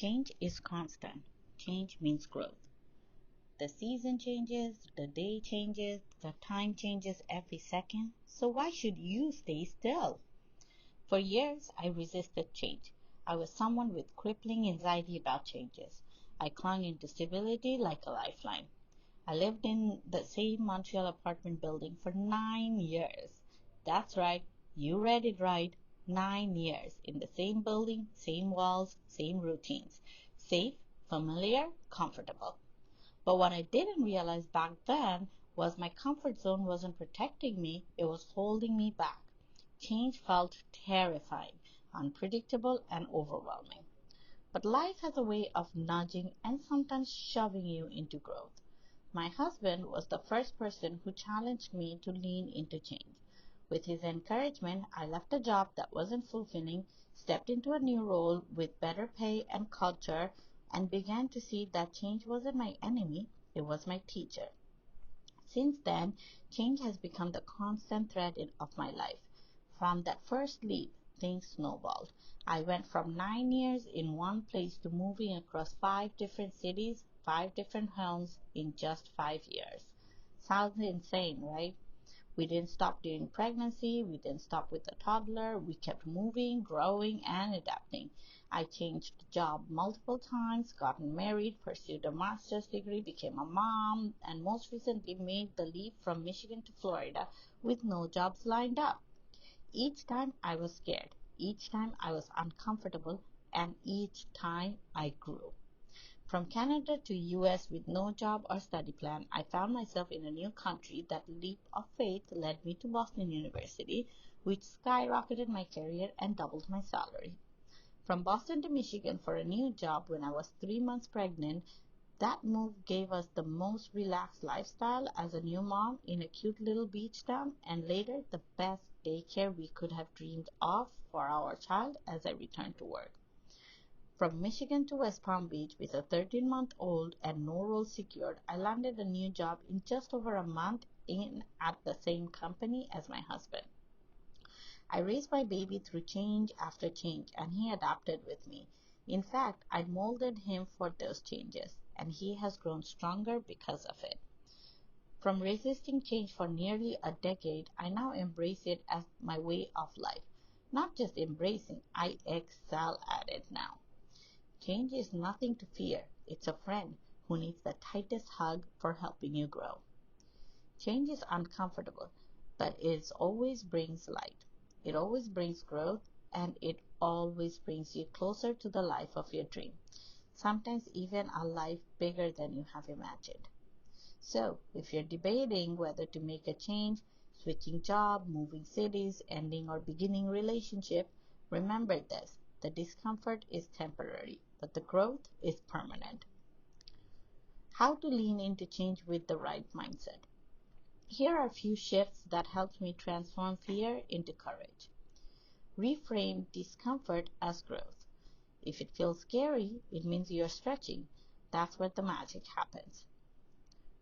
Change is constant. Change means growth. The season changes, the day changes, the time changes every second. So why should you stay still? For years, I resisted change. I was someone with crippling anxiety about changes. I clung into stability like a lifeline. I lived in the same Montreal apartment building for 9 years. That's right, you read it right. 9 years in the same building, same walls, same routines. Safe, familiar, comfortable. But what I didn't realize back then was my comfort zone wasn't protecting me, it was holding me back. Change felt terrifying, unpredictable, and overwhelming. But life has a way of nudging and sometimes shoving you into growth. My husband was the first person who challenged me to lean into change. With his encouragement, I left a job that wasn't fulfilling, stepped into a new role with better pay and culture, and began to see that change wasn't my enemy, it was my teacher. Since then, change has become the constant thread of my life. From that first leap, things snowballed. I went from 9 years in one place to moving across 5 different cities, 5 different homes in just 5 years. Sounds insane, right? We didn't stop during pregnancy. We didn't stop with the toddler. We kept moving, growing, and adapting. I changed job multiple times, gotten married, pursued a master's degree, became a mom, and most recently made the leap from Michigan to Florida with no jobs lined up. Each time I was scared. Each time I was uncomfortable. And each time I grew. From Canada to US with no job or study plan, I found myself in a new country. That leap of faith led me to Boston University, which skyrocketed my career and doubled my salary. From Boston to Michigan for a new job when I was 3 months pregnant, that move gave us the most relaxed lifestyle as a new mom in a cute little beach town, and later the best daycare we could have dreamed of for our child as I returned to work. From Michigan to West Palm Beach with a 13-month-old and no role secured, I landed a new job in just over a month in at the same company as my husband. I raised my baby through change after change, and he adapted with me. In fact, I molded him for those changes, and he has grown stronger because of it. From resisting change for nearly a decade, I now embrace it as my way of life. Not just embracing, I excel at it now. Change is nothing to fear. It's a friend who needs the tightest hug for helping you grow. Change is uncomfortable, but it always brings light. It always brings growth, and it always brings you closer to the life of your dream. Sometimes even a life bigger than you have imagined. So, if you're debating whether to make a change, switching job, moving cities, ending or beginning relationship, remember this. The discomfort is temporary, but the growth is permanent. How to lean into change with the right mindset. Here are a few shifts that helped me transform fear into courage. Reframe discomfort as growth. If it feels scary, it means you're stretching. That's where the magic happens.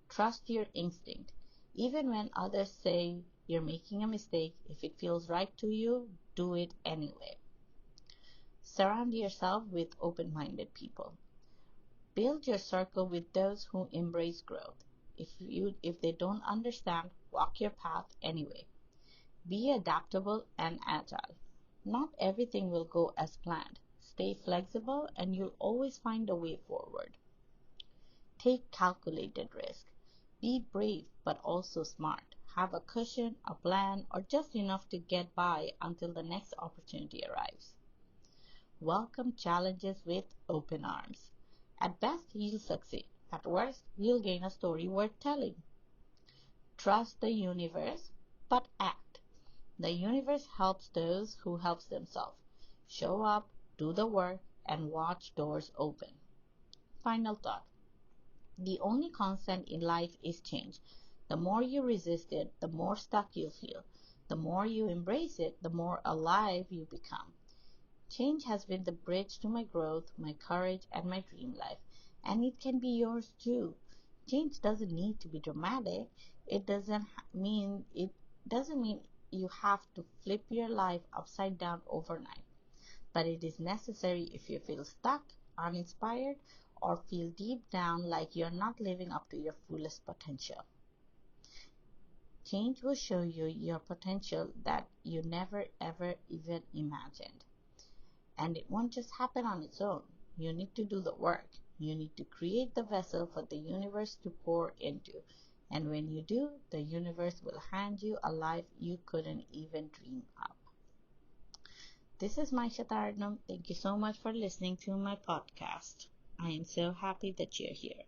Trust your instinct. Even when others say you're making a mistake, if it feels right to you, do it anyway. Surround yourself with open-minded people. Build your circle with those who embrace growth. If they don't understand, walk your path anyway. Be adaptable and agile. Not everything will go as planned. Stay flexible and you'll always find a way forward. Take calculated risk. Be brave but also smart. Have a cushion, a plan, or just enough to get by until the next opportunity arrives. Welcome challenges with open arms. At best, you'll succeed. At worst, you'll gain a story worth telling. Trust the universe, but act. The universe helps those who help themselves. Show up, do the work, and watch doors open. Final thought. The only constant in life is change. The more you resist it, the more stuck you'll feel. The more you embrace it, the more alive you become. Change has been the bridge to my growth, my courage, and my dream life. And it can be yours too. Change doesn't need to be dramatic. It doesn't mean you have to flip your life upside down overnight. But it is necessary if you feel stuck, uninspired, or feel deep down like you're not living up to your fullest potential. Change will show you your potential that you never ever even imagined. And it won't just happen on its own. You need to do the work. You need to create the vessel for the universe to pour into. And when you do, the universe will hand you a life you couldn't even dream of. This is Maisha Taranam. Thank you so much for listening to my podcast. I am so happy that you're here.